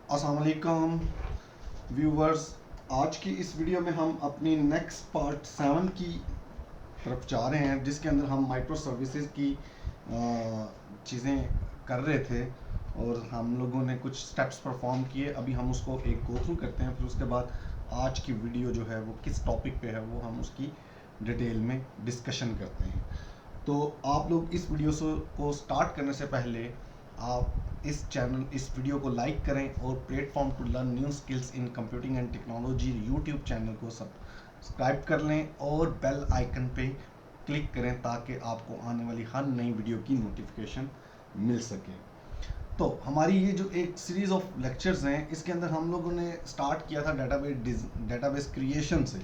अस्सलाम वालेकुम व्यूवर्स। आज की इस वीडियो में हम अपनी नेक्स्ट पार्ट 7 की तरफ जा रहे हैं, जिसके अंदर हम माइक्रो सर्विसेज की चीज़ें कर रहे थे और हम लोगों ने कुछ स्टेप्स परफॉर्म किए। अभी हम उसको एक गो थ्रू करते हैं, फिर उसके बाद आज की वीडियो जो है वो किस टॉपिक पे है वो हम उसकी डिटेल में डिस्कशन करते हैं। तो आप लोग इस को स्टार्ट करने से पहले आप इस वीडियो को लाइक करें और platform to learn new skills in computing and technology YouTube channel को सब्सक्राइब कर लें और बेल आइकन पे क्लिक करें ताकि आपको आने वाली हर नई वीडियो की नोटिफिकेशन मिल सके। तो हमारी ये जो एक सीरीज ऑफ लेक्चर्स हैं, इसके अंदर हम लोगों ने स्टार्ट किया था डेटाबेस क्रिएशन से।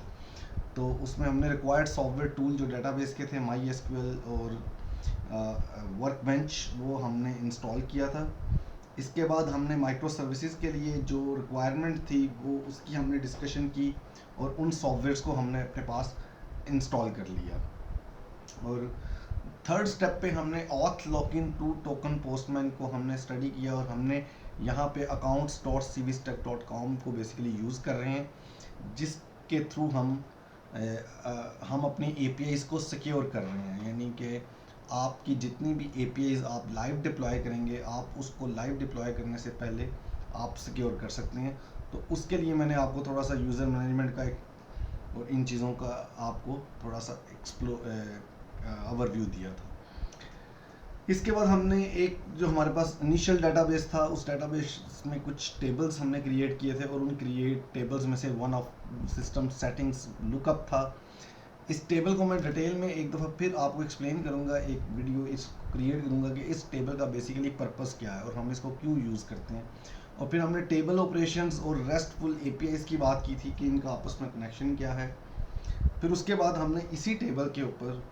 तो उसमें हमने रिक्वायर्ड सॉफ्टवेयर टूल जो डेटाबेस के थे, माई एसक्यूएल और वर्क बेंच, वो हमने इंस्टॉल किया था। इसके बाद हमने माइक्रो सर्विसेज के लिए जो रिक्वायरमेंट थी वो उसकी हमने डिस्कशन की और उन सॉफ्टवेयर्स को हमने अपने पास इंस्टॉल कर लिया। और थर्ड स्टेप पे हमने auth login to token postman को हमने स्टडी किया और हमने यहाँ पे accounts.cvstack.com को बेसिकली यूज़ कर रहे हैं, जिसके थ्रू हम अपनी APIs को सिक्योर कर रहे हैं। यानी कि आपकी जितनी भी APIs आप लाइव डिप्लॉय करेंगे, आप उसको लाइव डिप्लॉय करने से पहले आप सिक्योर कर सकते हैं। तो उसके लिए मैंने आपको थोड़ा सा यूज़र मैनेजमेंट का एक और इन चीज़ों का आपको थोड़ा सा ओवरव्यू दिया था। इसके बाद हमने एक जो हमारे पास इनिशियल डेटाबेस था, उस डेटाबेस में कुछ टेबल्स हमने क्रिएट किए थे और उन क्रिएट टेबल्स में से one of system settings lookup था। इस टेबल को मैं डिटेल में एक दफ़ा फिर आपको एक्सप्लेन करूंगा, एक वीडियो इस क्रिएट करूंगा कि इस टेबल का बेसिकली पर्पस क्या है और हम इसको क्यों यूज़ करते हैं। और फिर हमने टेबल ऑपरेशंस और रेस्टफुल APIs की बात की थी कि इनका आपस में कनेक्शन क्या है। फिर उसके बाद हमने इसी टेबल के ऊपर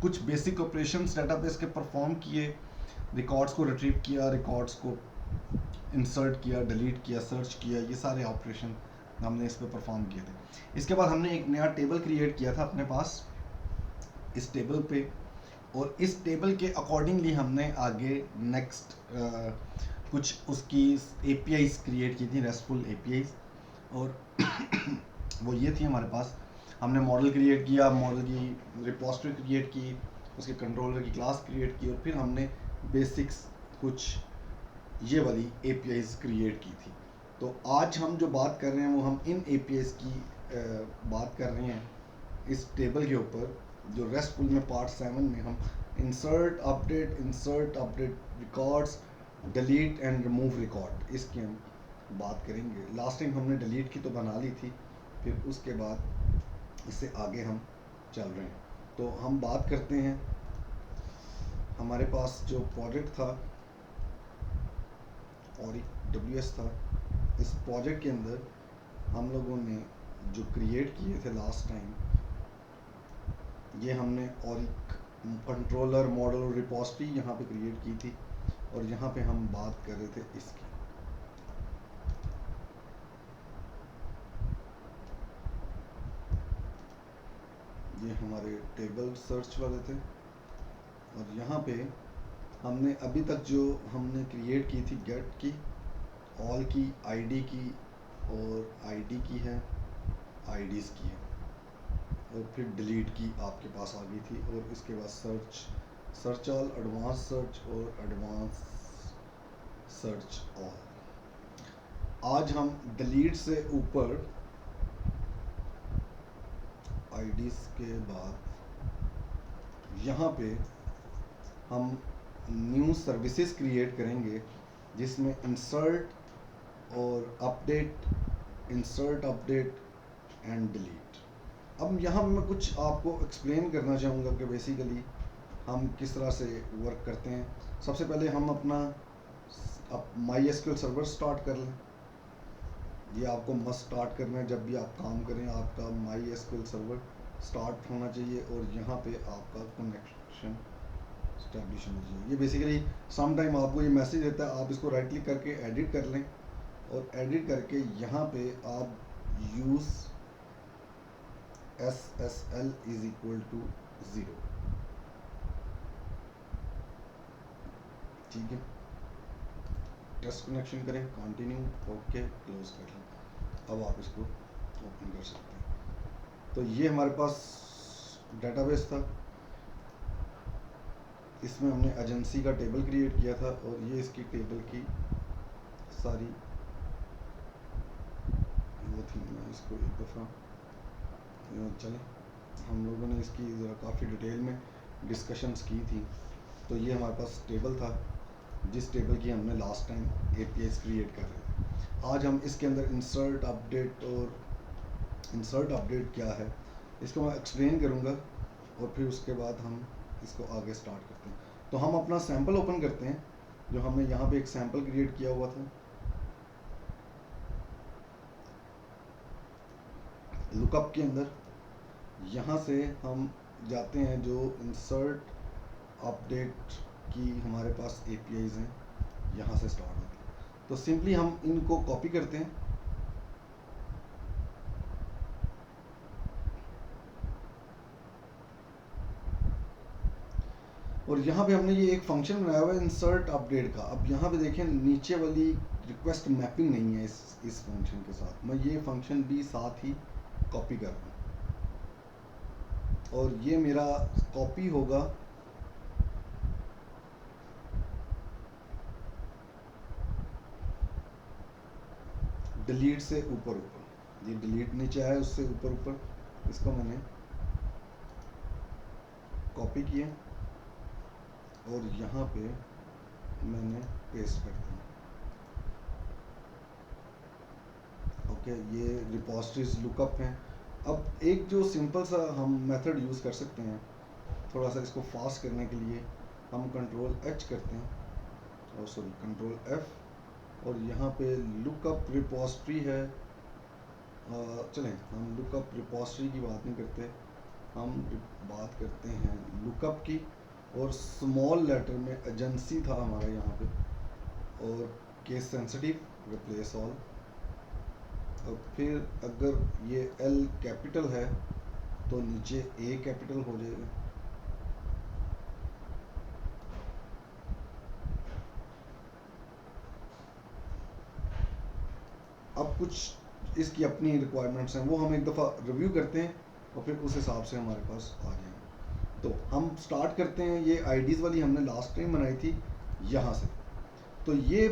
कुछ बेसिक ऑपरेशंस डेटाबेस के परफॉर्म किए, रिकॉर्ड्स को रिट्रीव किया, रिकॉर्ड्स को इंसर्ट किया, डिलीट किया, सर्च किया, ये सारे ऑपरेशन हमने इस पर परफॉर्म किए थे। इसके बाद हमने एक नया टेबल क्रिएट किया था अपने पास इस टेबल पे, और इस टेबल के अकॉर्डिंगली हमने आगे नेक्स्ट कुछ उसकी APIs क्रिएट की थी, रेस्टफुल APIs। और वो ये थी हमारे पास। हमने मॉडल क्रिएट किया, मॉडल की रिपोजिटरी क्रिएट की, उसके कंट्रोलर की क्लास क्रिएट की, और फिर हमने बेसिक्स कुछ ये वाली APIs क्रिएट की थी। तो आज हम जो बात कर रहे हैं वो हम इन APIs की बात कर रहे हैं इस टेबल के ऊपर, जो रेस्टफुल में पार्ट 7 में हम insert update records, delete and remove record, इसकी हम बात करेंगे। लास्ट टाइम हमने डिलीट की तो बना ली थी, फिर उसके बाद इससे आगे हम चल रहे हैं। तो हम बात करते हैं, हमारे पास जो प्रोजेक्ट था और एक WS था। इस प्रोजेक्ट के अंदर हम लोगों ने जो क्रिएट किए थे लास्ट टाइम, ये हमने और एक कंट्रोलर, मॉडल और रिपोजिटरी यहाँ पे क्रिएट की थी, और यहाँ पे हम बात कर रहे थे इसकी। ये हमारे टेबल सर्च वाले थे, और यहाँ पे हमने अभी तक जो हमने क्रिएट की थी गेट की, ऑल की, ID की, और ID की है, IDs की है, और फिर डिलीट की आपके पास आ गई थी। और इसके बाद सर्च ऑल, एडवांस सर्च और एडवांस सर्च ऑल। आज हम डिलीट से ऊपर IDs के बाद यहाँ पे हम न्यू सर्विसेज क्रिएट करेंगे, जिसमें इंसर्ट अपडेट एंड डिलीट। अब यहाँ मैं कुछ आपको एक्सप्लेन करना चाहूँगा कि बेसिकली हम किस तरह से वर्क करते हैं। सबसे पहले हम अपना MySQL सर्वर स्टार्ट कर लें। ये आपको मस्ट स्टार्ट करना है, जब भी आप काम करें आपका MySQL सर्वर स्टार्ट होना चाहिए और यहाँ पे आपका कनेक्शन स्टैब्लिश होना चाहिए। ये बेसिकली सम टाइम आपको ये मैसेज देता है, आप इसको राइट क्लिक करके एडिट कर लें, और एडिट करके यहाँ पे आप use SSL is equal to 0, ठीक है। टेस्ट कनेक्शन करें, कंटिन्यू, ओके, क्लोज कर लें। अब आप इसको ओपन कर सकते हैं। तो ये हमारे पास डेटाबेस था, इसमें हमने एजेंसी का टेबल क्रिएट किया था और ये इसकी टेबल की सारी वो थी। मैं इसको एक दफ़ा चलें, हम लोगों ने इसकी ज़रा काफ़ी डिटेल में डिस्कशंस की थी। तो ये हमारे पास टेबल था जिस टेबल की हमने लास्ट टाइम APIs क्रिएट कर रहे थे। आज हम इसके अंदर इंसर्ट अपडेट, और इंसर्ट अपडेट क्या है इसको मैं एक्सप्लेन करूँगा और फिर उसके बाद हम इसको आगे स्टार्ट करते हैं। तो हम अपना सैम्पल ओपन करते हैं, जो हमने यहाँ पे एक सैम्पल क्रिएट किया हुआ था। लुकअप के अंदर यहाँ से हम जाते हैं, जो इंसर्ट अपडेट की हमारे पास APIs हैं, यहाँ से स्टार्ट होती है। तो सिंपली हम इनको कॉपी करते हैं, और यहाँ पे हमने ये एक फंक्शन बनाया हुआ है इंसर्ट अपडेट का। अब यहाँ पे देखें नीचे वाली रिक्वेस्ट मैपिंग नहीं है इस फंक्शन के साथ, मैं ये फंक्शन भी साथ ही कॉपी कर रहा हूँ, और ये मेरा कॉपी होगा डिलीट से ऊपर ऊपर। ये डिलीट नीचे आया, उससे ऊपर ऊपर इसको मैंने कॉपी किया और यहाँ पे मैंने पेस्ट कर दिया। ओके, ये रिपोजिटरीज लुकअप हैं। अब एक जो सिंपल सा हम मेथड यूज़ कर सकते हैं, थोड़ा सा इसको फास्ट करने के लिए हम कंट्रोल H करते हैं, और सॉरी कंट्रोल F, और यहाँ पे लुकअप रिपोजिटरी है। चलें, हम लुकअप रिपोजिटरी की बात नहीं करते, हम बात करते हैं लुकअप की, और स्मॉल लेटर में एजेंसी था हमारा यहाँ पे, और केस सेंसिटिव रिप्लेस ऑल। और फिर अगर ये L कैपिटल है तो नीचे A कैपिटल हो जाएगा। अब कुछ इसकी अपनी रिक्वायरमेंट्स हैं, वो हम एक दफ़ा रिव्यू करते हैं और फिर उस हिसाब से हमारे पास आ जाएंगे। तो हम स्टार्ट करते हैं, ये IDs वाली हमने लास्ट टाइम बनाई थी यहाँ से। तो ये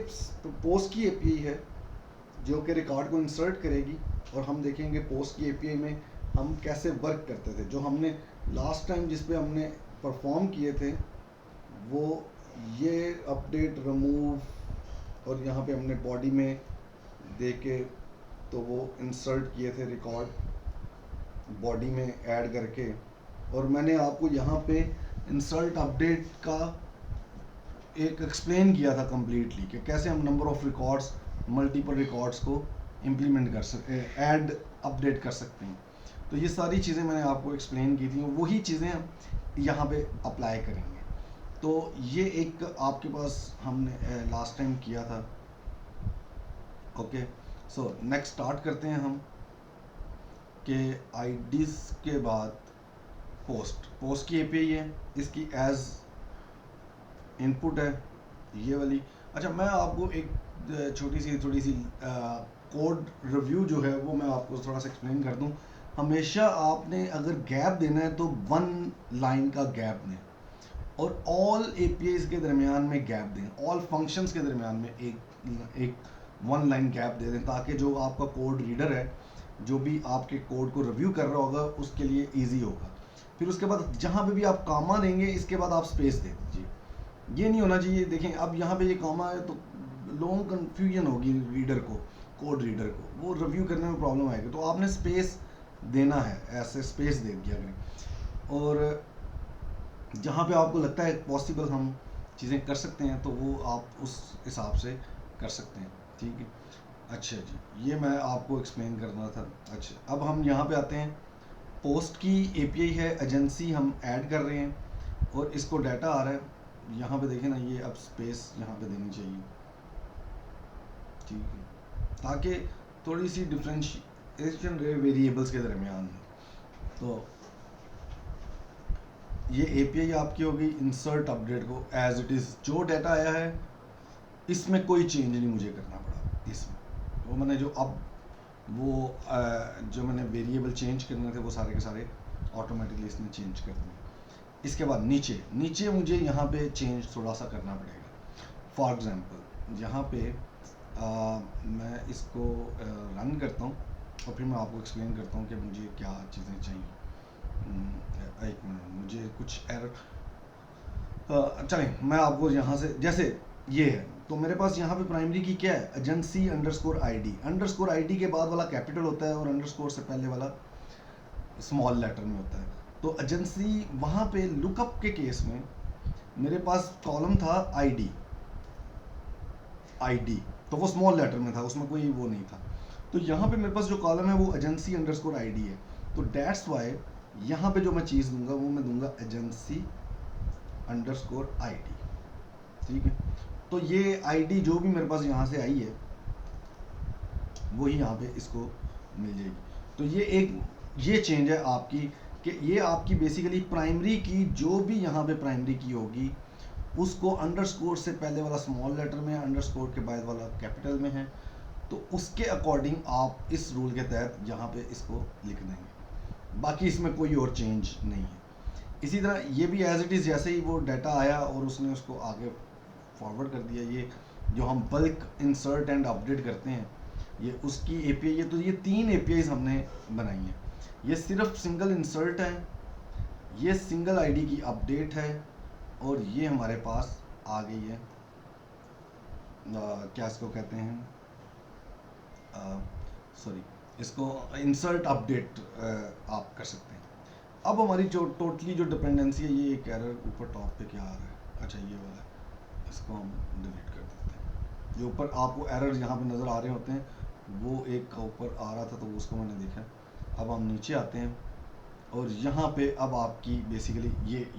पोस्ट की API है जो कि रिकॉर्ड को इंसर्ट करेगी, और हम देखेंगे पोस्ट की API में हम कैसे वर्क करते थे। जो हमने लास्ट टाइम जिस पे हमने परफॉर्म किए थे वो ये अपडेट, रिमूव, और यहाँ पे हमने बॉडी में दे के तो वो इंसर्ट किए थे रिकॉर्ड बॉडी में ऐड करके। और मैंने आपको यहाँ पे इंसर्ट अपडेट का एक एक्सप्लेन किया था कम्प्लीटली कि कैसे हम number of records, multiple records को इम्प्लीमेंट कर सकते, ऐड अपडेट कर सकते हैं। तो ये सारी चीज़ें मैंने आपको एक्सप्लेन की थी, वही चीज़ें हम यहाँ पे अप्लाई करेंगे। तो ये एक आपके पास हमने लास्ट टाइम किया था। ओके, सो नेक्स्ट स्टार्ट करते हैं हम कि IDs के बाद पोस्ट की API है, इसकी एज इनपुट है ये वाली। अच्छा, मैं आपको एक थोड़ी सी कोड रिव्यू जो है वो मैं आपको थोड़ा सा एक्सप्लेन कर दूं। हमेशा आपने अगर गैप देना है तो 1 लाइन का गैप दें, और ऑल APIs के दरमियान में गैप दें, ऑल फंक्शंस के दरमियान में एक 1 लाइन गैप दे दें, ताकि जो आपका कोड रीडर है जो भी आपके कोड को रिव्यू कर रहा होगा उसके लिए ईजी होगा। फिर उसके बाद जहाँ पे भी आप कामा देंगे इसके बाद आप स्पेस दे दीजिए, ये नहीं होना चाहिए। देखें अब यहाँ पे ये कामा है तो लॉन्ग कन्फ्यूजन होगी रीडर को, कोड रीडर को, वो रिव्यू करने में प्रॉब्लम आएगी। तो आपने स्पेस देना है, ऐसे स्पेस दे दिया करें, और जहाँ पे आपको लगता है पॉसिबल हम चीज़ें कर सकते हैं तो वो आप उस हिसाब से कर सकते हैं, ठीक है। अच्छा जी, ये मैं आपको एक्सप्लेन करना था। अच्छा, अब हम यहाँ पे आते हैं, पोस्ट की API है, एजेंसी हम ऐड कर रहे हैं, और इसको डाटा आ रहा है यहाँ पे देखें ना, ये अब स्पेस यहाँ पे देनी चाहिए, ठीक है, ताकि थोड़ी सी डिफरेंशिएशन रहे वेरिएबल्स के दरमियान। तो ये API आपकी होगी इंसर्ट अपडेट को एज इट इज़, जो डाटा आया है इसमें कोई चेंज नहीं मुझे करना पड़ा इसमें। वो मैंने जो अब वो जो मैंने वेरिएबल चेंज करने थे वो सारे के सारे ऑटोमेटिकली इसने चेंज कर दिए। इसके बाद नीचे नीचे मुझे यहाँ पे चेंज थोड़ा सा करना पड़ेगा। फॉर एग्जांपल यहाँ पे मैं इसको रन करता हूँ और फिर मैं आपको एक्सप्लेन करता हूँ कि मुझे क्या चीज़ें चाहिए। एक मिनट, मुझे कुछ एरर चलें, मैं आपको यहाँ से जैसे ये है तो मेरे पास यहाँ पे प्राइमरी की क्या है, agency underscore ID. Underscore ID के बाद वाला कैपिटल होता है और अंडरस्कोर से पहले वाला स्मॉल लेटर में होता है। तो एजेंसी वहाँ पे लुकअप के केस में मेरे पास कॉलम था आईडी, आईडी तो वो स्मॉल लेटर में था, उसमें कोई वो नहीं था। तो यहाँ पे मेरे पास जो कॉलम है वो एजेंसी अंडरस्कोर आईडी है। तो दैट्स वाई यहाँ पे जो मैं चीज़ दूंगा वो मैं दूंगा एजेंसी अंडरस्कोर आईडी। ठीक है, तो ये आईडी जो भी मेरे पास यहाँ से आई है वही यहाँ पे इसको मिल जाएगी। तो ये चेंज है आपकी कि ये आपकी बेसिकली प्राइमरी की जो भी यहाँ पे प्राइमरी की होगी उसको अंडरस्कोर से पहले वाला स्मॉल लेटर में है, अंडरस्कोर के बाद वाला कैपिटल में है। तो उसके अकॉर्डिंग आप इस रूल के तहत यहाँ पे इसको लिख देंगे, बाकी इसमें कोई और चेंज नहीं है। इसी तरह ये भी एज इट इज़ जैसे ही वो डाटा आया और उसने उसको आगे फॉरवर्ड कर दिया। ये जो हम बल्क इंसर्ट एंड अपडेट करते हैं ये उसकी एपीआई है। तो ये 3 एपीआईज हमने बनाई हैं। ये सिर्फ सिंगल इंसर्ट है, ये सिंगल आईडी की अपडेट है और ये हमारे पास आ गई है क्या इसको कहते हैं, सॉरी इसको इंसर्ट अपडेट आप कर सकते हैं। अब हमारी जो टोटली जो डिपेंडेंसी है, ये एक एरर ऊपर टॉप पे क्या आ रहा है, अच्छा ये वाला है, इसको हम डिलीट कर देते हैं। जो ऊपर आपको एरर यहाँ पे नज़र आ रहे होते हैं वो एक का ऊपर आ रहा था तो उसको मैंने देखा। अब हम नीचे आते हैं और यहाँ पे अब आपकी बेसिकली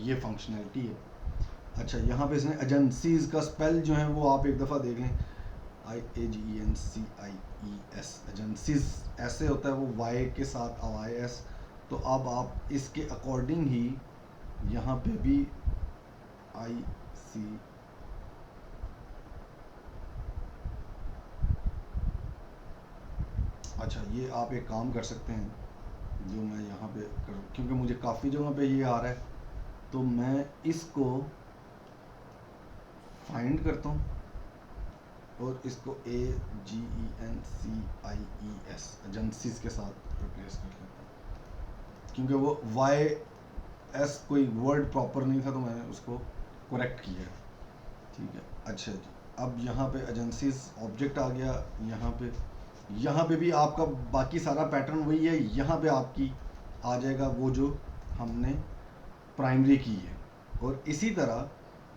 ये फंक्शनैलिटी है। अच्छा यहाँ पे इसने एजेंसीज़ का स्पेल जो है वो आप एक दफ़ा देख लें, IAGENCIES एजेंसीज ऐसे होता है, वो वाई के साथ IS। तो अब आप इसके अकॉर्डिंग ही यहाँ पे भी IC अच्छा ये आप एक काम कर सकते हैं जो मैं यहाँ पे कर, क्योंकि मुझे काफ़ी जगह पे ये आ रहा है तो मैं इसको फाइंड करता हूँ और इसको AGENCIES एजेंसीज के साथ रिप्लेस कर लेता हूँ, क्योंकि वो YS कोई वर्ड प्रॉपर नहीं था तो मैंने उसको करेक्ट किया। ठीक है, अच्छा जी, अब यहाँ पे एजेंसीज ऑब्जेक्ट आ गया। यहाँ पे भी आपका बाकी सारा पैटर्न वही है। यहाँ पे आपकी आ जाएगा वो जो हमने प्राइमरी की है और इसी तरह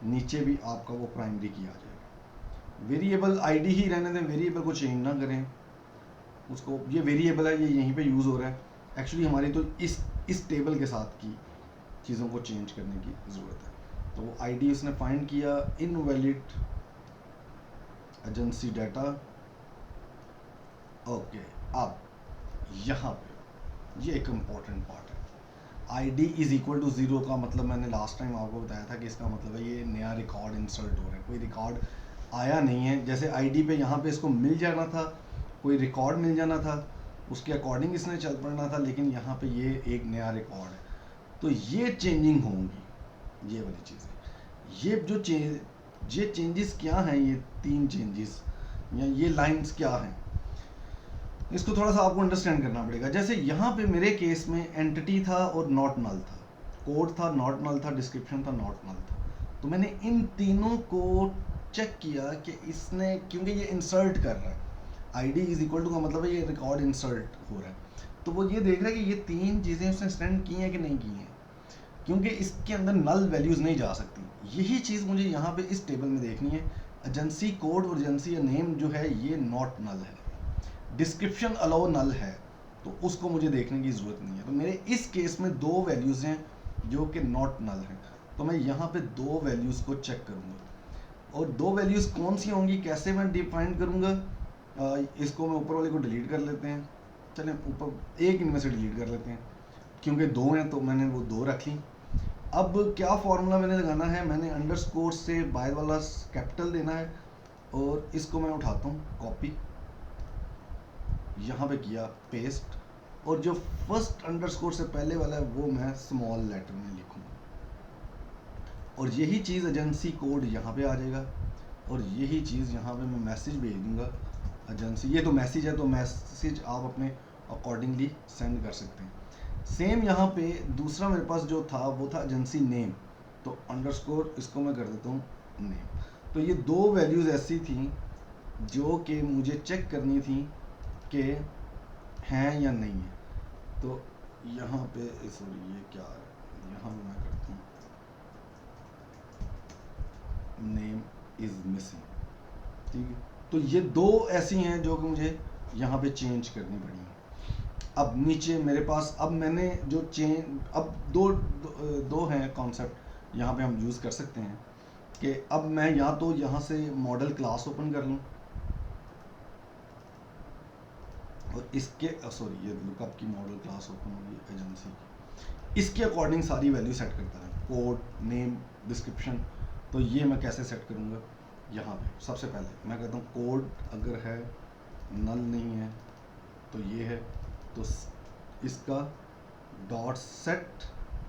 नीचे भी आपका वो प्राइमरी की आ जाएगा। वेरिएबल आईडी ही रहने दें, वेरिएबल को चेंज ना करें उसको। ये वेरिएबल है, ये यहीं पे यूज़ हो रहा है। एक्चुअली हमारी तो इस टेबल के साथ की चीज़ों को चेंज करने की ज़रूरत है। तो वो आईडी उसने फाइंड किया, इनवैलिड एजेंसी डाटा। ओके, अब यहाँ पे ये एक इम्पॉर्टेंट पार्ट है। आईडी इज इक्वल टू 0 का मतलब मैंने लास्ट टाइम आपको बताया था कि इसका मतलब है ये नया रिकॉर्ड इंसर्ट हो रहा है, कोई रिकॉर्ड आया नहीं है। जैसे आईडी पे यहाँ पे इसको मिल जाना था, कोई रिकॉर्ड मिल जाना था, उसके अकॉर्डिंग इसने चल पड़ना था, लेकिन यहाँ पे ये एक नया रिकॉर्ड है। तो ये चेंजिंग होंगी, ये वाली चीज़ें। ये चेंजेस क्या हैं, ये 3 चेंजेस या ये लाइंस क्या हैं, इसको थोड़ा सा आपको अंडरस्टैंड करना पड़ेगा। जैसे यहाँ पे मेरे केस में एंटिटी था और नॉट नल था, कोड था नॉट नल था, डिस्क्रिप्शन था नॉट नल था। तो मैंने इन तीनों को चेक किया कि इसने, क्योंकि ये इंसर्ट कर रहा है, आईडी इज इक्वल टू का मतलब है ये रिकॉर्ड इंसर्ट हो रहा है। तो वो ये देख रहा है कि ये 3 चीज़ें उसने स्टैंड की हैं कि नहीं की हैं, क्योंकि इसके अंदर नल वैल्यूज़ नहीं जा सकती। यही चीज़ मुझे यहाँ पे इस टेबल में देखनी है। एजेंसी कोड और एजेंसी नेम जो है ये नॉट नल है, डिस्क्रिप्शन अलाउ नल है, तो उसको मुझे देखने की ज़रूरत नहीं है। तो मेरे इस केस में 2 वैल्यूज़ हैं जो कि नॉट नल हैं, तो मैं यहाँ पे 2 वैल्यूज़ को चेक करूँगा। और 2 वैल्यूज़ कौन सी होंगी, कैसे मैं डिफाइन करूँगा, इसको मैं ऊपर वाले को डिलीट कर लेते हैं। चलें ऊपर एक इनमें से डिलीट कर लेते हैं, क्योंकि 2 हैं तो मैंने वो 2 रख ली। अब क्या फॉर्मूला मैंने लगाना है, मैंने अंडरस्कोर से बाय वाला कैपिटल देना है और इसको मैं उठाता हूँ, कॉपी, यहाँ पे किया पेस्ट, और जो फर्स्ट अंडरस्कोर से पहले वाला है वो मैं स्मॉल लेटर में लिखूँगा, और यही चीज़ एजेंसी कोड यहाँ पे आ जाएगा, और यही चीज़ यहाँ पे मैं मैसेज भेज दूँगा एजेंसी। ये तो मैसेज है, तो मैसेज आप अपने अकॉर्डिंगली सेंड कर सकते हैं। सेम यहाँ पे दूसरा मेरे पास जो था वो था एजेंसी नेम, तो अंडरस्कोर इसको मैं कर देता हूँ नेम। तो ये दो वैल्यूज़ ऐसी थी जो कि मुझे चेक करनी थी कि हैं या नहीं है। तो यहाँ पे सॉरी ये क्या है, यहाँ पे मैं करता हूँ नेम इज़ मिसिंग, ठीक है। तो ये दो ऐसी हैं जो कि मुझे यहाँ पे चेंज करनी पड़ी। अब नीचे मेरे पास, अब मैंने जो चेंज, अब दो हैं कॉन्सेप्ट यहाँ पे हम यूज़ कर सकते हैं कि अब मैं या तो यहाँ से मॉडल क्लास ओपन कर लूँ, और इसके सॉरी ये लुकअप की मॉडल क्लास ओपन होगी एजेंसी की, इसके अकॉर्डिंग सारी वैल्यू सेट करता है, कोड, नेम, डिस्क्रिप्शन। तो ये मैं कैसे सेट करूँगा, यहाँ पे सबसे पहले मैं कहता हूँ कोड अगर है, नल नहीं है तो ये है, तो इसका डॉट सेट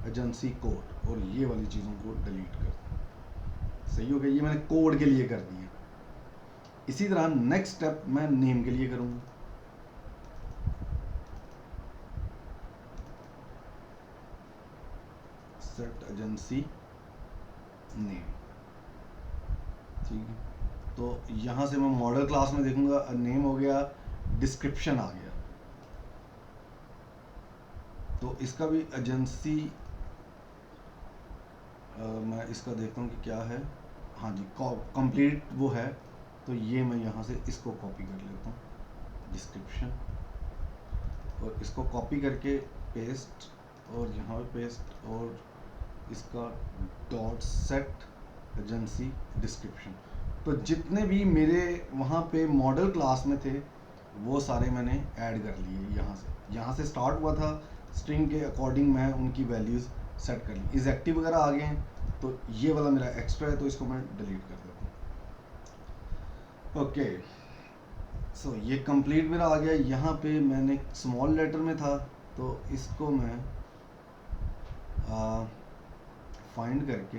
एजेंसी कोड, और ये वाली चीज़ों को डिलीट कर। सही हो गया, ये मैंने कोड के लिए कर दिया। इसी तरह नेक्स्ट स्टेप मैं नेम के लिए करूँगा, सेट एजेंसी नेम, ठीक है। तो यहाँ से मैं मॉडल क्लास में देखूंगा नेम हो गया, डिस्क्रिप्शन आ गया, तो इसका भी एजेंसी मैं इसका देखता हूँ कि क्या है। हाँ जी, कंप्लीट वो है, तो ये मैं यहाँ से इसको कॉपी कर लेता हूँ, डिस्क्रिप्शन, और इसको कॉपी करके पेस्ट, और यहाँ पे पेस्ट, और इसका डॉट सेट एजेंसी डिस्क्रिप्शन। तो जितने भी मेरे वहाँ पे मॉडल क्लास में थे वो सारे मैंने ऐड कर लिए। यहाँ से स्टार्ट हुआ था, स्ट्रिंग के अकॉर्डिंग मैं उनकी वैल्यूज़ सेट कर ली। इज एक्टिव वगैरह आ गए हैं, तो ये वाला मेरा एक्स्ट्रा है, तो इसको मैं डिलीट कर देता हूँ। ओके, सो ये कंप्लीट मेरा आ गया। यहाँ पे मैंने स्मॉल लेटर में था, तो इसको मैं फाइंड करके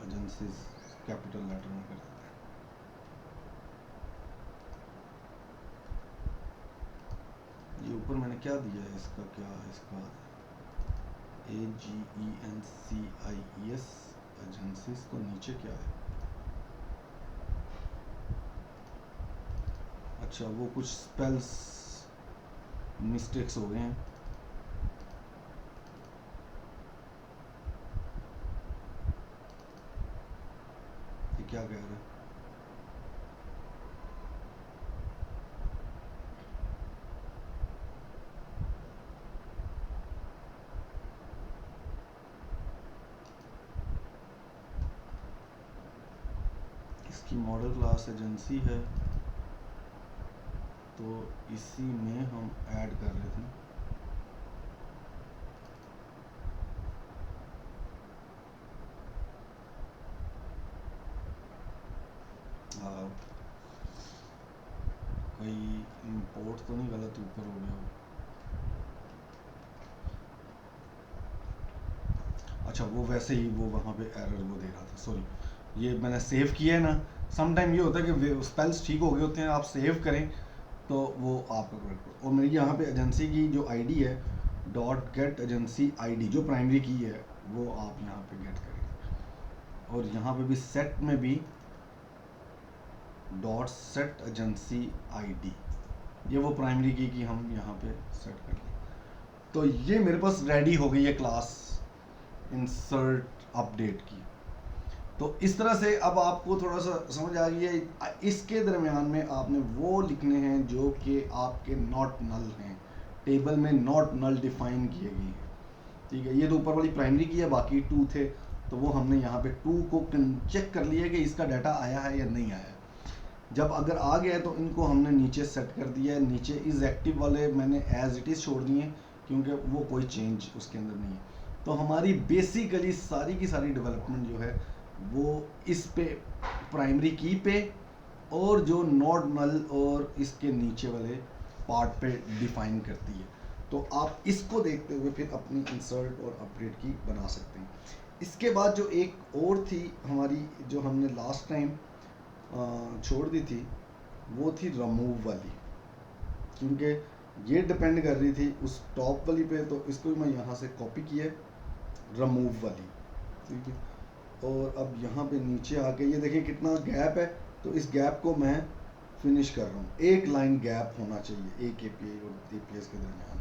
एजेंसीज कैपिटल लेटर में कर देते हैं। ये ऊपर मैंने क्या दिया है, इसका क्या है, इसका AGENCIES एजेंसीज, तो नीचे क्या है, अच्छा वो कुछ स्पेल्स मिस्टेक्स हो गए हैं। ये क्या कह रहा है, इसकी मॉडल क्लास एजेंसी है, तो इसी में हम ऐड कर रहे थे। कोई इंपोर्ट तो नहीं गलत ऊपर हो गया हो, अच्छा वो वैसे ही वो वहाँ पे एरर वो दे रहा था, सॉरी। ये मैंने सेव किया है ना, सम टाइम ये होता है कि स्पेल्स ठीक हो गए होते हैं, आप सेव करें तो वो आपका करेक्ट। और मेरी यहाँ पे एजेंसी की जो आईडी है, डॉट गेट एजेंसी आईडी, जो प्राइमरी की है वो आप यहाँ पे गेट करेंगे, और यहाँ पे भी सेट में भी डॉट सेट एजेंसी आईडी, ये वो प्राइमरी की हम यहाँ पे सेट कर लें। तो ये मेरे पास रेडी हो गई है क्लास इंसर्ट अपडेट की। तो इस तरह से अब आपको थोड़ा सा समझ आ गई है। इसके दरमियान में आपने वो लिखने हैं जो कि आपके नॉट नल हैं, टेबल में नॉट नल डिफाइन किए गए हैं, ठीक है। ये तो ऊपर वाली प्राइमरी की है, बाकी 2 थे, तो वो हमने यहाँ पे 2 को चेक कर लिया कि इसका डाटा आया है या नहीं आया। जब अगर आ गया है तो इनको हमने नीचे सेट कर दिया है। नीचे इज एक्टिव वाले मैंने एज इट इज़ छोड़ दिए क्योंकि वो कोई चेंज उसके अंदर नहीं है। तो हमारी बेसिकली सारी की सारी डेवलपमेंट जो है वो इस पे प्राइमरी की पे और जो नोड नल और इसके नीचे वाले पार्ट पे डिफाइन करती है। तो आप इसको देखते हुए फिर अपनी इंसर्ट और अपडेट की बना सकते हैं। इसके बाद जो एक और थी हमारी, जो हमने लास्ट टाइम छोड़ दी थी, वो थी रिमूव वाली, क्योंकि ये डिपेंड कर रही थी उस टॉप वाली पे। तो इसको मैं यहाँ से कॉपी किया, रिमूव वाली, ठीक है। और अब यहाँ पे नीचे आके ये देखें कितना गैप है, तो इस गैप को मैं फिनिश कर रहा हूँ। एक लाइन गैप होना चाहिए एक एपीआई और एपीएस के दरमियान,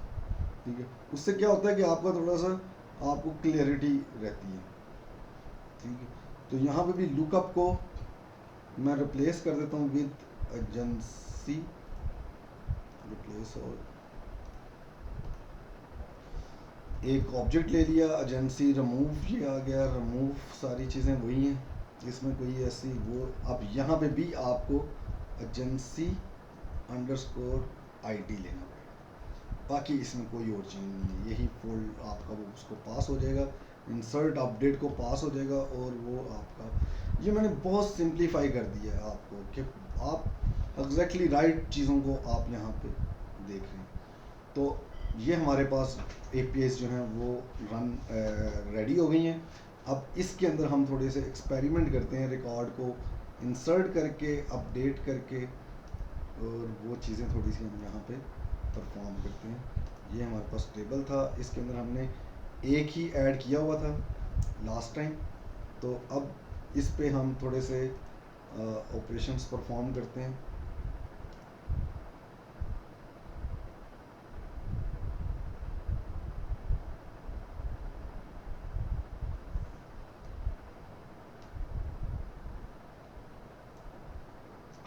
ठीक है। उससे क्या होता है कि आपका थोड़ा सा आपको क्लियरिटी रहती है, ठीक है। तो यहाँ पे भी लुकअप को मैं रिप्लेस कर देता हूँ विद एजेंसी, रिप्लेस, और एक ऑब्जेक्ट ले लिया, एजेंसी रिमूव, ये आ गया रिमूव, सारी चीज़ें वही हैं, इसमें कोई ऐसी वो। अब यहाँ पे भी आपको एजेंसी अंडरस्कोर आईडी लेना पड़ेगा, बाकी इसमें कोई और चीज़ नहीं है। यही फोल्ड आपका वो उसको पास हो जाएगा, इंसर्ट अपडेट को पास हो जाएगा, और वो आपका, ये मैंने बहुत सिंप्लीफाई कर दिया है आपको कि आप एग्जैक्टली राइट चीज़ों को आप यहाँ पे देख रहे हैं। तो ये हमारे पास एपीएस जो हैं वो रन रेडी हो गई हैं। अब इसके अंदर हम थोड़े से एक्सपेरिमेंट करते हैं, रिकॉर्ड को इंसर्ट करके, अपडेट करके, और वो चीज़ें थोड़ी सी हम यहाँ पे परफॉर्म करते हैं। ये हमारे पास टेबल था, इसके अंदर हमने एक ही ऐड किया हुआ था लास्ट टाइम। तो अब इस पे हम थोड़े से ऑपरेशंस परफॉर्म करते हैं।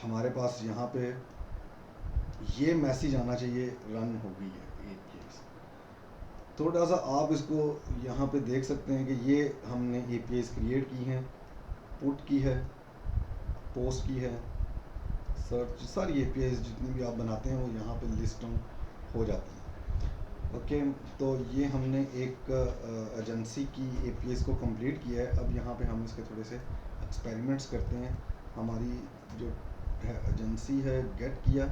हमारे पास यहाँ पे ये मैसेज आना चाहिए, रन हो गई है एक केस। थोड़ा सा आप इसको यहाँ पे देख सकते हैं कि ये हमने एपीआईज क्रिएट की हैं, पुट की है, पोस्ट की है, सर्च, सारी एपीआईज जितनी भी आप बनाते हैं वो यहाँ पे लिस्ट हो जाती है। ओके, तो ये हमने एक एजेंसी की एपीआईज को कंप्लीट किया है। अब यहाँ पे हम इसके थोड़े से एक्सपेरिमेंट्स करते हैं। हमारी जो है एजेंसी है, गेट किया,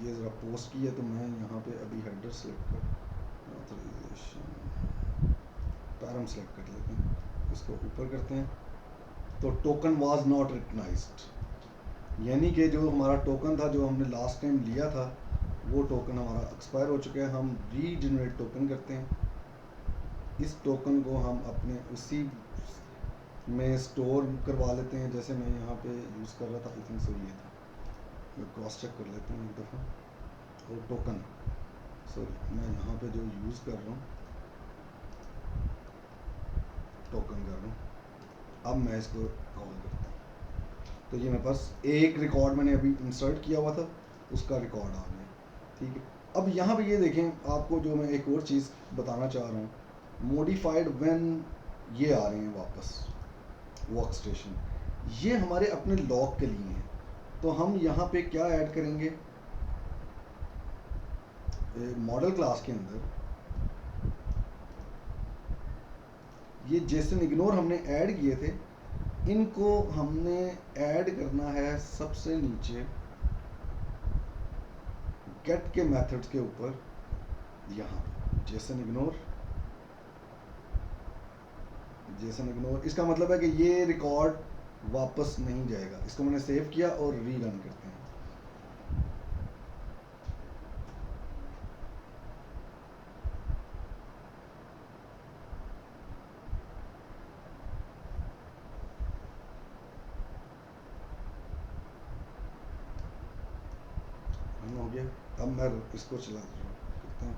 ये ज़रा पोस्ट की है, तो मैं यहाँ पे अभी हेडर सेलेक्ट कर, ऑथराइजेशन पैरम सेलेक्ट कर लेते हैं, इसको ऊपर करते हैं। तो टोकन वाज नॉट रिकग्नाइज्ड, यानी कि जो हमारा टोकन था, जो हमने लास्ट टाइम लिया था, वो टोकन हमारा एक्सपायर हो चुका है। हम रीजनरेट टोकन करते हैं। इस टोकन को हम अपने उसी में स्टोर करवा लेते हैं, जैसे मैं यहाँ पे यूज़ कर रहा था, आई थिंक सो ये था। मैं क्रॉस चेक कर लेता हूँ एक दफ़ा। और टोकन, सॉरी, मैं यहाँ पे जो यूज़ कर रहा हूँ, टोकन कर रहा हूँ। अब मैं इसको कॉल करता हूँ, तो ये मेरे पास एक रिकॉर्ड मैंने अभी इंसर्ट किया हुआ था, उसका रिकॉर्ड आ गया, ठीक है। अब यहाँ पे ये देखें, आपको जो मैं एक और चीज़ बताना चाह रहा हूँ, मॉडिफाइड व्हेन, ये आ रहे हैं वापस वर्क स्टेशन, ये हमारे अपने लॉग के लिए हैं। तो हम यहाँ पे क्या ऐड करेंगे, मॉडल क्लास के अंदर ये जेसन इग्नोर हमने ऐड किए थे, इनको हमने ऐड करना है सबसे नीचे गेट के मेथड्स के ऊपर। यहाँ जेसन इग्नोर, जेसन इग्नोर, इसका मतलब है कि ये रिकॉर्ड वापस नहीं जाएगा। इसको मैंने सेव किया और रीरन करते हैं। हो गया। अब मैं इसको चला करते हैं।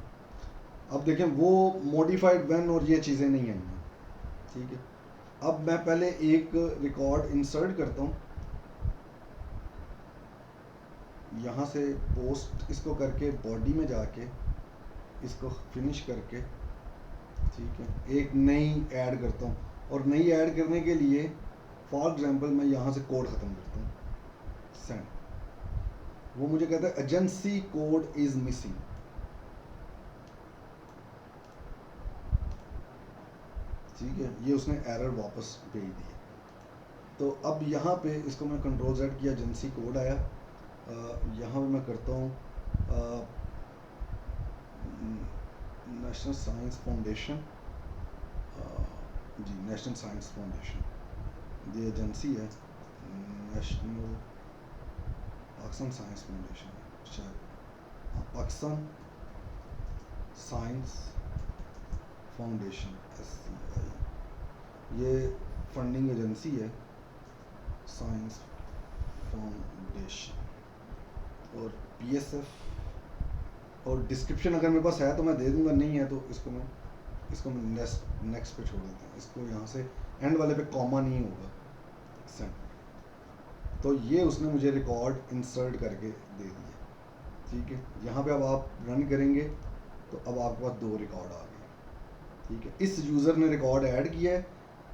अब देखें वो मॉडिफाइड व्हेन और ये चीज़ें नहीं आई हैं, ठीक है। अब मैं पहले एक रिकॉर्ड इंसर्ट करता हूँ, यहाँ से पोस्ट इसको करके बॉडी में जाके इसको फिनिश करके, ठीक है, एक नई ऐड करता हूँ। और नई ऐड करने के लिए फॉर एग्जांपल मैं यहाँ से कोड ख़त्म करता हूँ, सेंड। वो मुझे कहता है एजेंसी कोड इज़ मिसिंग। ठीक है, ये उसने एरर वापस भेज दी। तो अब यहाँ पे इसको मैं कंट्रोल Z किया, एजेंसी कोड आया, यहाँ पे मैं करता हूँ नेशनल साइंस फाउंडेशन, जी नेशनल साइंस फाउंडेशन, ये एजेंसी है नेशनल पाकिस्तान साइंस फाउंडेशन, शायद पाकिस्तान साइंस फाउंडेशन SCI, ये फंडिंग एजेंसी है साइंस फाउंडेशन। और PSF और डिस्क्रिप्शन अगर मेरे पास है तो मैं दे दूंगा, नहीं है तो इसको मैं नेक्स्ट पे छोड़ देता हूँ। इसको यहाँ से एंड वाले पे कॉमा नहीं होगा सेंड। तो ये उसने मुझे रिकॉर्ड इंसर्ट करके दे दिया, ठीक है। यहाँ पे अब आप रन करेंगे तो अब आपके पास 2 रिकॉर्ड आ गए, ठीक है। इस यूज़र ने रिकॉर्ड ऐड किया है,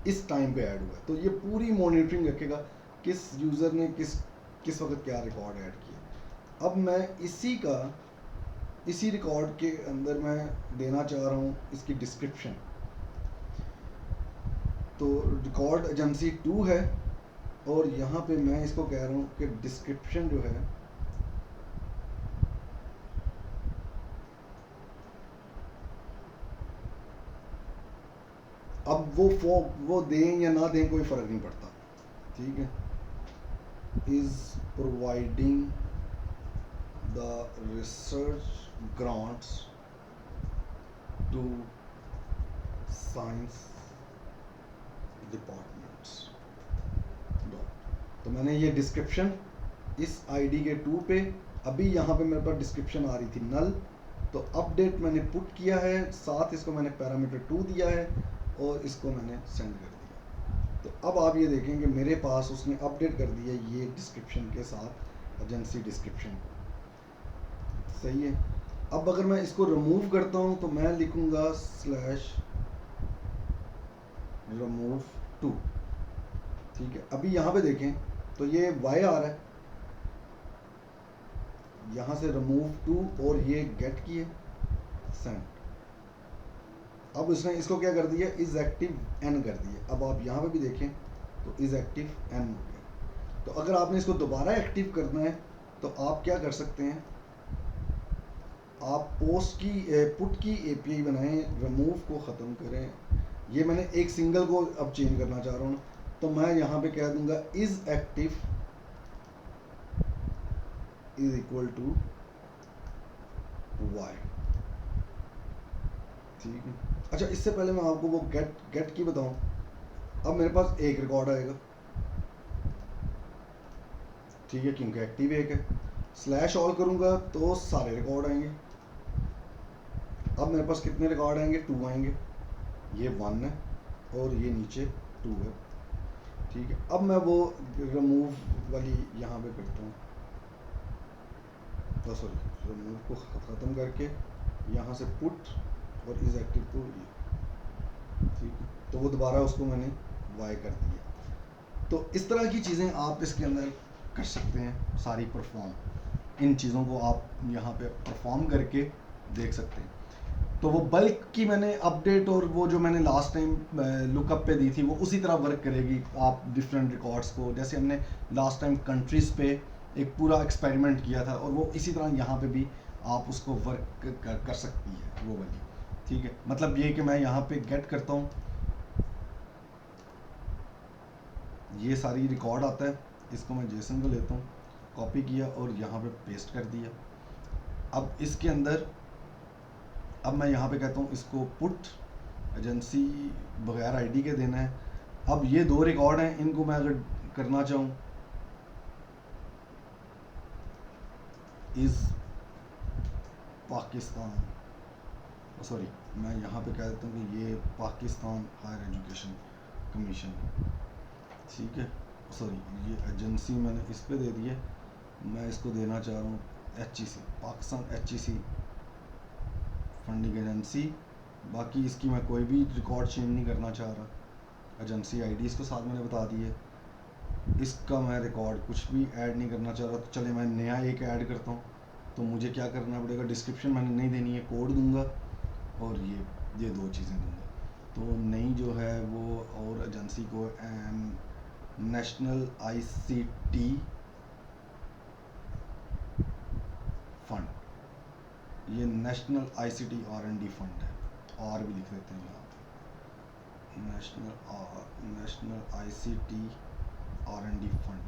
इस टाइम पे ऐड हुआ है, तो ये पूरी मॉनिटरिंग रखेगा किस यूज़र ने किस वक्त क्या रिकॉर्ड ऐड किया। अब मैं इसी रिकॉर्ड के अंदर मैं देना चाह रहा हूँ इसकी डिस्क्रिप्शन। तो रिकॉर्ड एजेंसी 2 है और यहाँ पे मैं इसको कह रहा हूँ कि डिस्क्रिप्शन जो है अब वो दें या ना दें कोई फ़र्क नहीं पड़ता, ठीक है। Is providing the research grants to science departments dot. तो मैंने ये डिस्क्रिप्शन इस आईडी के 2 पे, अभी यहाँ पे मेरे पास डिस्क्रिप्शन आ रही थी नल, तो अपडेट मैंने पुट किया है, साथ इसको मैंने पैरामीटर 2 दिया है और इसको मैंने सेंड कर दिया। तो अब आप ये देखें कि मेरे पास उसने अपडेट कर दिया ये डिस्क्रिप्शन के साथ एजेंसी डिस्क्रिप्शन को, सही है। अब अगर मैं इसको रिमूव करता हूँ तो मैं लिखूँगा /remove2, ठीक है। अभी यहाँ पे देखें तो ये y आ रहा है, यहाँ से remove2 और ये गेट किए सेंड। अब उसने इसको क्या कर दिया, इज एक्टिव n कर दिया। अब आप यहाँ पे भी देखें तो इज एक्टिव n हो गया। तो अगर आपने इसको दोबारा एक्टिव करना है तो आप क्या कर सकते हैं, आप पुट की API बनाएं, रिमूव को ख़त्म करें। ये मैंने एक सिंगल को अब चेंज करना चाह रहा हूँ, तो मैं यहाँ पे कह दूंगा is active is equal to y, ठीक है। अच्छा, इससे पहले मैं आपको वो गेट की बताऊं। अब मेरे पास एक रिकॉर्ड आएगा, ठीक है, क्योंकि एक्टिव एक है। स्लैश ऑल करूंगा तो सारे रिकॉर्ड आएंगे। अब मेरे पास कितने रिकॉर्ड आएंगे, 2 आएंगे, ये 1 है और ये नीचे 2 है, ठीक है। अब मैं वो रिमूव वाली यहाँ पे करता हूँ, तो सॉरी रिमूव को ख़त्म करके यहाँ से पुट और इज एक्टिव टू ये, ठीक है। तो वो दोबारा उसको मैंने वाई कर दिया। तो इस तरह की चीज़ें आप इसके अंदर कर सकते हैं सारी परफॉर्म। इन चीज़ों को आप यहाँ पे परफॉर्म करके देख सकते हैं। तो वो बल्क की मैंने अपडेट और वो जो मैंने लास्ट टाइम लुकअप पे दी थी वो उसी तरह वर्क करेगी। आप डिफरेंट रिकॉर्ड्स को, जैसे हमने लास्ट टाइम कंट्रीज़ पे एक पूरा एक्सपेरिमेंट किया था, और वो इसी तरह यहाँ पे भी आप उसको वर्क कर सकती है वो वाली, ठीक है। मतलब ये कि मैं यहाँ पे गेट करता हूँ, ये सारी रिकॉर्ड आता है, इसको मैं जेसन को लेता हूँ, कॉपी किया और यहाँ पे पेस्ट कर दिया। अब इसके अंदर अब मैं यहाँ पे कहता हूँ इसको पुट एजेंसी बगैर आईडी के देना है। अब ये 2 रिकॉर्ड हैं, इनको मैं अगर करना चाहूँ इज़ पाकिस्तान, सॉरी मैं यहाँ पे कह देता हूँ कि ये पाकिस्तान हायर एजुकेशन कमीशन, ठीक है। सॉरी ये एजेंसी मैंने इस पे दे दी है, मैं इसको देना चाह रहा हूँ HEC, Pakistan HEC funding agency. बाकी इसकी मैं कोई भी रिकॉर्ड चेंज नहीं करना चाह रहा। एजेंसी आईडी इसको साथ मैंने बता दी है, इसका मैं रिकॉर्ड कुछ भी ऐड नहीं करना चाह रहा। तो चले मैं नया एक ऐड करता हूँ। तो मुझे क्या करना पड़ेगा, डिस्क्रिप्शन मैंने नहीं देनी है, कोड दूंगा और ये 2 चीज़ें दूंगा। तो नई जो है वो और एजेंसी को नेशनल आईसीटी फंड, ये नेशनल आईसीटी आर&डी फंड है, और भी लिख देते हैं यहाँ पे, national ICT R&D fund,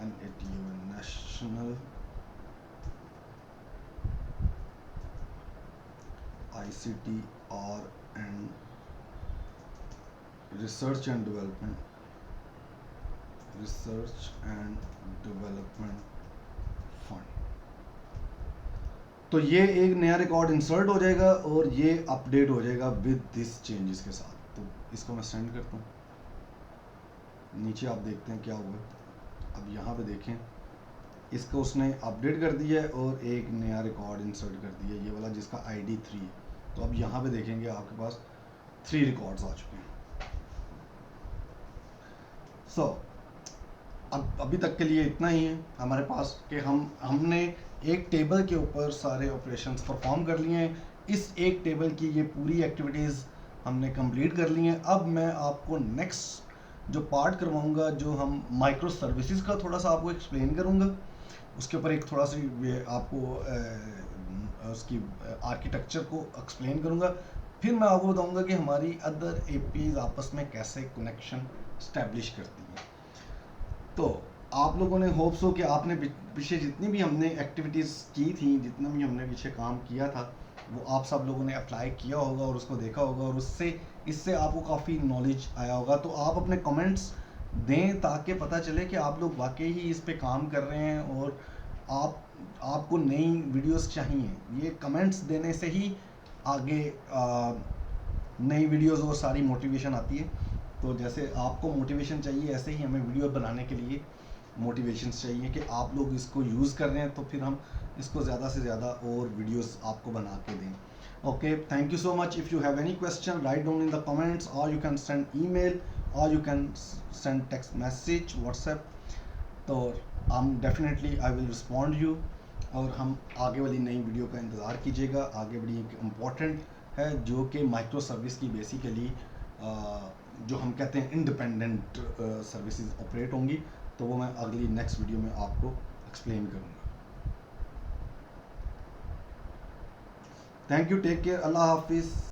NATO, national ICT and research and development fund. तो ये एक नया रिकॉर्ड इंसर्ट हो जाएगा और ये अपडेट हो जाएगा विद दिस चेंजेस के साथ। तो इसको मैं सेंड करता हूँ, नीचे आप देखते हैं क्या हुआ। अब यहाँ पे देखें, इसको उसने अपडेट कर दिया है और एक नया रिकॉर्ड इंसर्ट कर दिया, ये वाला जिसका ID 3 है। तो अब यहाँ पे देखेंगे आपके पास 3 रिकॉर्ड्स आ चुके हैं। सो अब अभी तक के लिए इतना ही है हमारे पास कि हमने एक टेबल के ऊपर सारे ऑपरेशंस परफॉर्म कर लिए हैं। इस एक टेबल की ये पूरी एक्टिविटीज़ हमने कंप्लीट कर ली हैं। अब मैं आपको नेक्स्ट जो पार्ट करवाऊंगा, जो हम माइक्रो सर्विसेज का थोड़ा सा आपको एक्सप्लेन करूंगा, उसके ऊपर एक थोड़ा सी आपको उसकी आर्किटेक्चर को एक्सप्लेन करूंगा। फिर मैं आपको बताऊंगा कि हमारी अदर APIs आपस में कैसे कनेक्शन स्टैब्लिश करती हैं। तो आप लोगों ने होप्स हो कि आपने पीछे जितनी भी हमने एक्टिविटीज़ की थी, जितना भी हमने पीछे काम किया था, वो आप सब लोगों ने अप्लाई किया होगा और उसको देखा होगा, और इससे आपको काफ़ी नॉलेज आया होगा। तो आप अपने कमेंट्स दें ताकि पता चले कि आप लोग वाकई ही इस पे काम कर रहे हैं और आपको नई वीडियोस चाहिए। ये कमेंट्स देने से ही आगे नई वीडियोस और सारी मोटिवेशन आती है। तो जैसे आपको मोटिवेशन चाहिए, ऐसे ही हमें वीडियो बनाने के लिए मोटिवेशंस चाहिए कि आप लोग इसको यूज़ कर रहे हैं, तो फिर हम इसको ज़्यादा से ज़्यादा और वीडियोस आपको बना के दें। Okay, thank you so much. If you have any question, write down in the comments, और यू कैन सेंड ईमेल, और you can send text message, WhatsApp. तो definitely I will respond you. और हम आगे वाली नई वीडियो का इंतज़ार कीजिएगा। आगे बड़ी एक इम्पॉर्टेंट है जो कि माइक्रो सर्विस की बेसिकली जो हम कहते हैं इंडिपेंडेंट सर्विसेज ऑपरेट होंगी। तो वो मैं अगली नेक्स्ट वीडियो में आपको एक्सप्लेन करूँगा। थैंक यू, टेक केयर, अल्लाह हाफिज़।